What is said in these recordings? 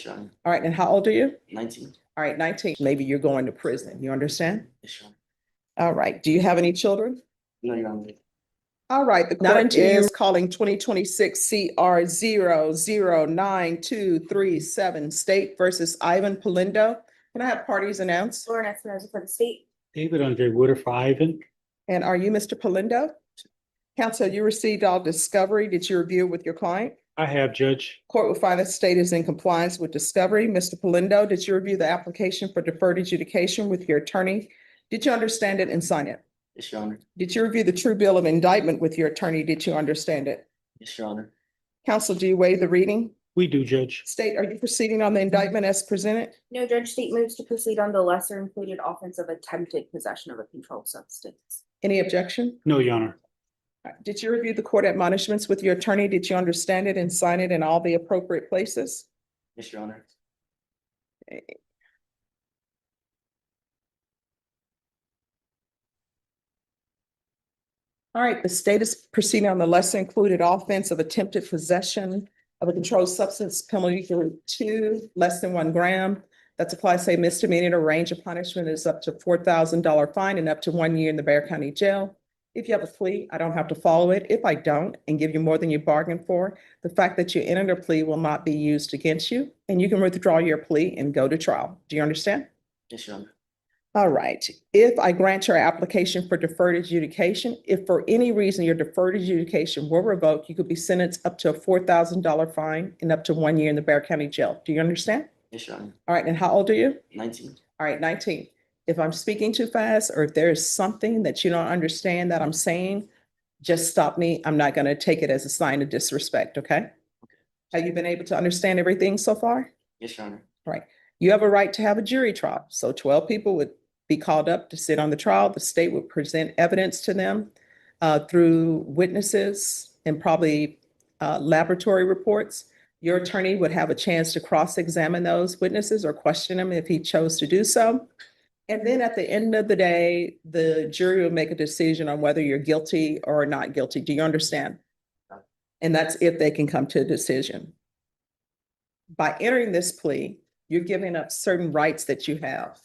Your Honor. All right, and how old are you? 19. All right, 19. Maybe you're going to prison. You understand? Yes, Your Honor. All right. Do you have any children? No, Your Honor. All right, the court is calling 2026 CR 009237 State versus Ivan Polindo. Can I have parties announced? Lauren Espinoza for the state. David Andre Woodard for Ivan. And are you Mr. Polindo? Counsel, you received all discovery. Did you review it with your client? I have, Judge. Court will find that the state is in compliance with discovery. Mr. Polindo, did you review the application for deferred adjudication with your attorney? Did you understand it and sign it? Yes, Your Honor. Did you review the true bill of indictment with your attorney? Did you understand it? Yes, Your Honor. Counsel, do you waive the reading? We do, Judge. State, are you proceeding on the indictment as presented? No, Judge, state moves to proceed on the lesser included offense of attempted possession of a controlled substance. Any objection? No, Your Honor. Did you review the court admonishments with your attorney? Did you understand it and sign it in all the appropriate places? Yes, Your Honor. All right, the state is proceeding on the lesser included offense of attempted possession of a controlled substance, penalty group 2, less than 1 gram. That's a class A misdemeanor. Range of punishment is up to $4,000 fine and up to 1 year in the Bexar County Jail. If you have a plea, I don't have to follow it. If I don't and give you more than you bargained for, the fact that you entered a plea will not be used against you, and you can withdraw your plea and go to trial. Do you understand? Yes, Your Honor. All right. If I grant your application for deferred adjudication, if for any reason your deferred adjudication were revoked, you could be sentenced up to a $4,000 fine and up to 1 year in the Bexar County Jail. Do you understand? Yes, Your Honor. All right. And how old are you? 19. All right, 19. If I'm speaking too fast or if there is something that you don't understand that I'm saying, just stop me. I'm not going to take it as a sign of disrespect, okay? Have you been able to understand everything so far? Yes, Your Honor. All right. You have a right to have a jury trial. So 12 people would be called up to sit on the trial. The state would present evidence to them through witnesses and probably laboratory reports. Your attorney would have a chance to cross-examine those witnesses or question them if he chose to do so. And then at the end of the day, the jury will make a decision on whether you're guilty or not guilty. Do you understand? And that's if they can come to a decision. By entering this plea, you're giving up certain rights that you have.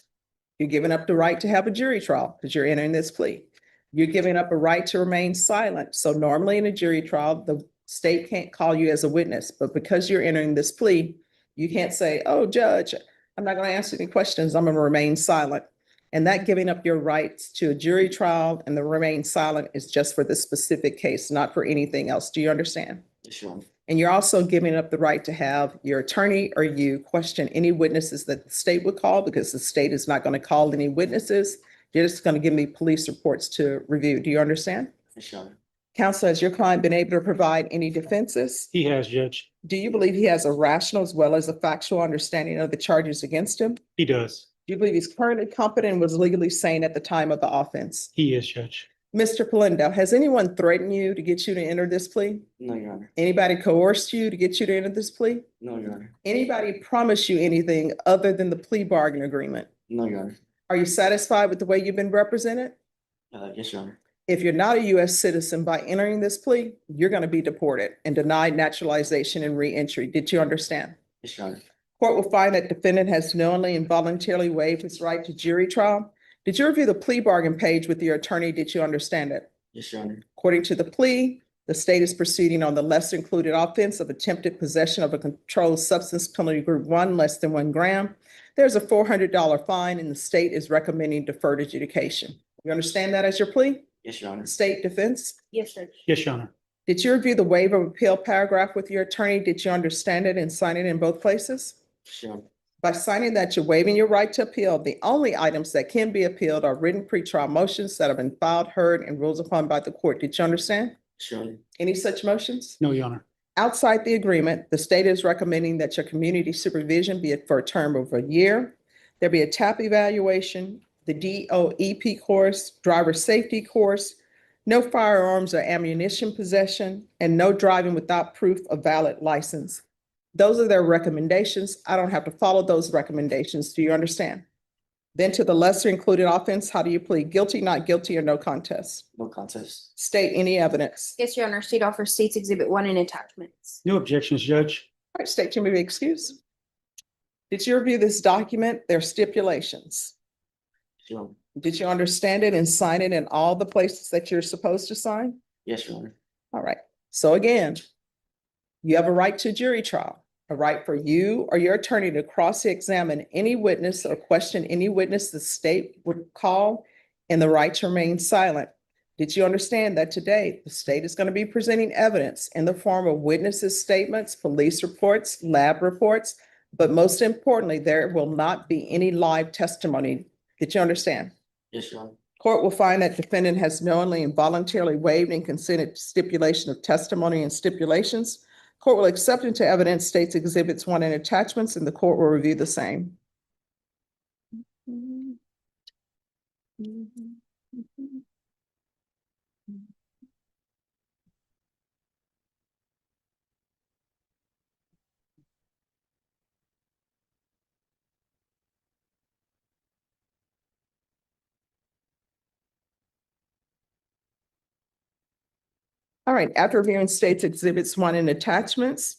You're giving up the right to have a jury trial because you're entering this plea. You're giving up a right to remain silent. So normally in a jury trial, the state can't call you as a witness, but because you're entering this plea, you can't say, oh, judge, I'm not going to answer any questions. I'm going to remain silent. And that giving up your rights to a jury trial and the remain silent is just for this specific case, not for anything else. Do you understand? Yes, Your Honor. And you're also giving up the right to have your attorney or you question any witnesses that the state would call because the state is not going to call any witnesses. You're just going to give me police reports to review. Do you understand? Yes, Your Honor. Counsel, has your client been able to provide any defenses? He has, Judge. Do you believe he has a rational as well as a factual understanding of the charges against him? He does. Do you believe he's currently competent and was legally sane at the time of the offense? He is, Judge. Mr. Polindo, has anyone threatened you to get you to enter this plea? No, Your Honor. Anybody coerced you to get you to enter this plea? No, Your Honor. Anybody promise you anything other than the plea bargain agreement? No, Your Honor. Are you satisfied with the way you've been represented? Yes, Your Honor. If you're not a U.S. citizen by entering this plea, you're going to be deported and denied naturalization and reentry. Did you understand? Yes, Your Honor. Court will find that defendant has knowingly and voluntarily waived his right to jury trial. Did you review the plea bargain page with your attorney? Did you understand it? Yes, Your Honor. According to the plea, the state is proceeding on the lesser included offense of attempted possession of a controlled substance, penalty group 1, less than 1 gram. There's a $400 fine and the state is recommending deferred adjudication. You understand that as your plea? Yes, Your Honor. State defense? Yes, Judge. Yes, Your Honor. Did you review the waiver of appeal paragraph with your attorney? Did you understand it and sign it in both places? Yes, Your Honor. By signing that, you're waiving your right to appeal. The only items that can be appealed are written pretrial motions that have been filed, heard, and ruled upon by the court. Did you understand? Yes, Your Honor. Any such motions? No, Your Honor. Outside the agreement, the state is recommending that your community supervision be for a term of 1 year. There be a TAP evaluation, the DOEP course, driver safety course, no firearms or ammunition possession, and no driving without proof of valid license. Those are their recommendations. I don't have to follow those recommendations. Do you understand? Then to the lesser included offense, how do you plead? Guilty, not guilty, or no contest? No contest. State any evidence. Yes, Your Honor. State offers States Exhibit 1 and attachments. No objections, Judge. All right, state, you may be excused. Did you review this document? There are stipulations. Yes, Your Honor. Did you understand it and sign it in all the places that you're supposed to sign? Yes, Your Honor. All right. So again, you have a right to jury trial, a right for you or your attorney to cross-examine any witness or question any witness the state would call, and the right to remain silent. Did you understand that today the state is going to be presenting evidence in the form of witnesses' statements, police reports, lab reports, but most importantly, there will not be any live testimony. Did you understand? Yes, Your Honor. Court will find that defendant has knowingly and voluntarily waived and consented to stipulation of testimony and stipulations. Court will accept into evidence states exhibits 1 and attachments, and the court will review the same. All right, after reviewing states exhibits 1 and attachments,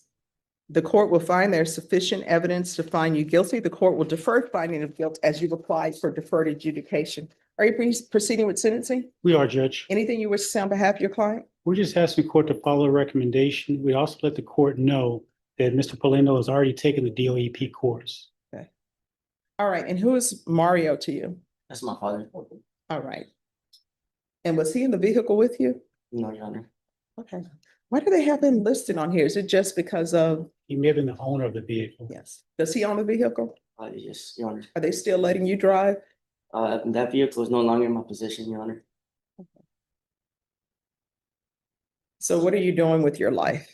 the court will find there's sufficient evidence to find you guilty. The court will defer finding of guilt as you've applied for deferred adjudication. Are you proceeding with sentencing? We are, Judge. Anything you wish to say on behalf of your client? We're just asking the court to follow a recommendation. We also let the court know that Mr. Polindo has already taken the DOEP course. All right, and who is Mario to you? That's my father. All right. And was he in the vehicle with you? No, Your Honor. Okay. Why do they have him listed on here? Is it just because of, He may have been the owner of the vehicle. yes, does he own the vehicle? Yes, Your Honor. Are they still letting you drive? That vehicle is no longer in my possession, Your Honor. So what are you doing with your life?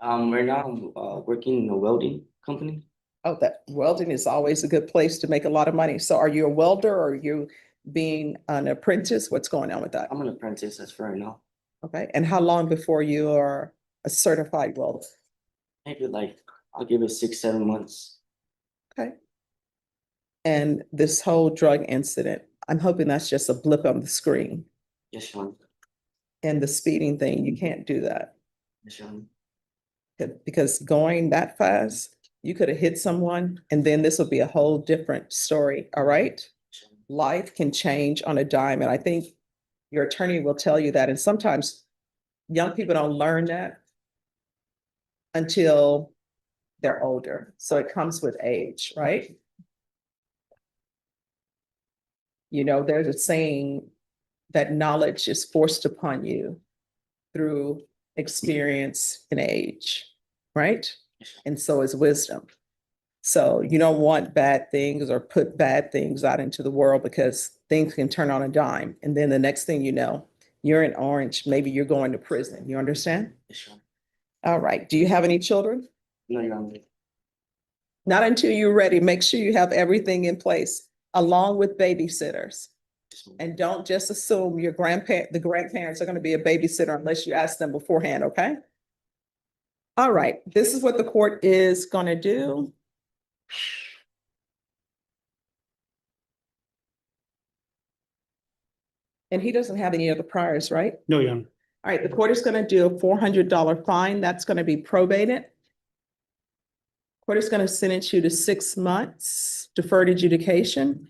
Right now I'm working in a welding company. Oh, that welding is always a good place to make a lot of money. So are you a welder or are you being an apprentice? What's going on with that? I'm an apprentice as for right now. Okay, and how long before you are a certified welder? Maybe like I'll give it 6-7 months. Okay. And this whole drug incident, I'm hoping that's just a blip on the screen. Yes, Your Honor. And the speeding thing, you can't do that. Yes, Your Honor. Because going that fast, you could have hit someone and then this would be a whole different story, all right? Yes, Your Honor. Life can change on a dime, and I think your attorney will tell you that. And sometimes young people don't learn that until they're older. So it comes with age, right? You know, there's a saying that knowledge is forced upon you through experience and age, right? Yes, Your Honor. And so is wisdom. So you don't want bad things or put bad things out into the world because things can turn on a dime. And then the next thing you know, you're in orange, maybe you're going to prison. You understand? Yes, Your Honor. All right. Do you have any children? No, Your Honor. Not until you're ready. Make sure you have everything in place along with babysitters. Yes, ma'am. And don't just assume the grandparents are going to be a babysitter unless you ask them beforehand, okay? All right, this is what the court is going to do. And he doesn't have any other priors, right? No, Your Honor. All right, the court is going to do a $400 fine. That's going to be probated. Court is going to sentence you to 6 months deferred adjudication.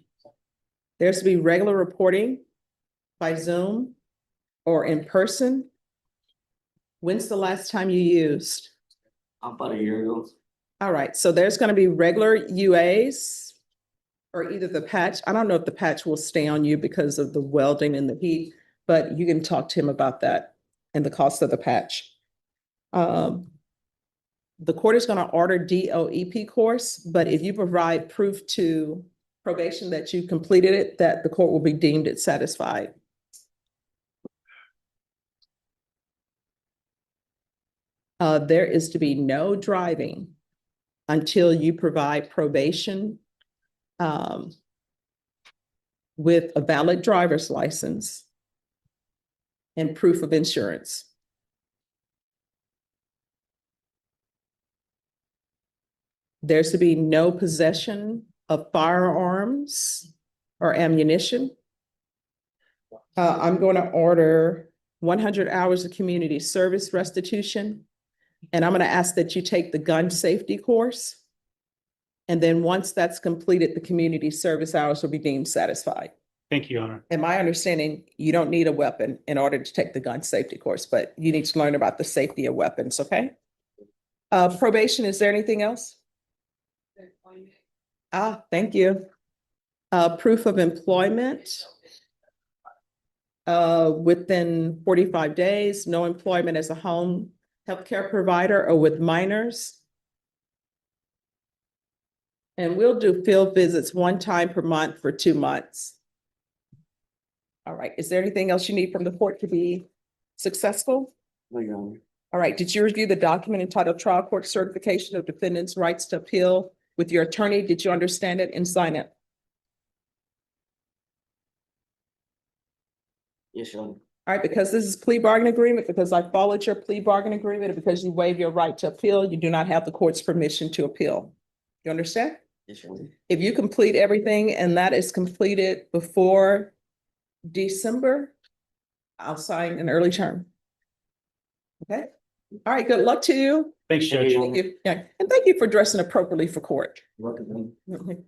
There's to be regular reporting by Zoom or in person. When's the last time you used? About a year ago. All right, so there's going to be regular UAs or either the patch. I don't know if the patch will stay on you because of the welding and the heat, but you can talk to him about that and the cost of the patch. The court is going to order DOEP course, but if you provide proof to probation that you completed it, that the court will be deemed it satisfied. There is to be no driving until you provide probation with a valid driver's license and proof of insurance. There's to be no possession of firearms or ammunition. I'm going to order 100 hours of community service restitution. And I'm going to ask that you take the gun safety course. And then once that's completed, the community service hours will be deemed satisfied. Thank you, Your Honor. In my understanding, you don't need a weapon in order to take the gun safety course, but you need to learn about the safety of weapons, okay? Probation, is there anything else? Thank you. Proof of employment. Within 45 days, no employment as a home healthcare provider or with minors. And we'll do field visits 1 time per month for 2 months. All right, is there anything else you need from the court to be successful? No, Your Honor. All right, did you review the document entitled Trial Court Certification of Defendant's Rights to Appeal with your attorney? Did you understand it and sign it? Yes, Your Honor. All right, because this is plea bargain agreement, because I followed your plea bargain agreement, and because you waive your right to appeal, you do not have the court's permission to appeal. You understand? Yes, Your Honor. If you complete everything and that is completed before December, I'll sign an early term. Okay? All right, good luck to you. Thanks, Judge. Your Thank you. Yeah, and thank you for dressing appropriately for court. Welcome. Mhm.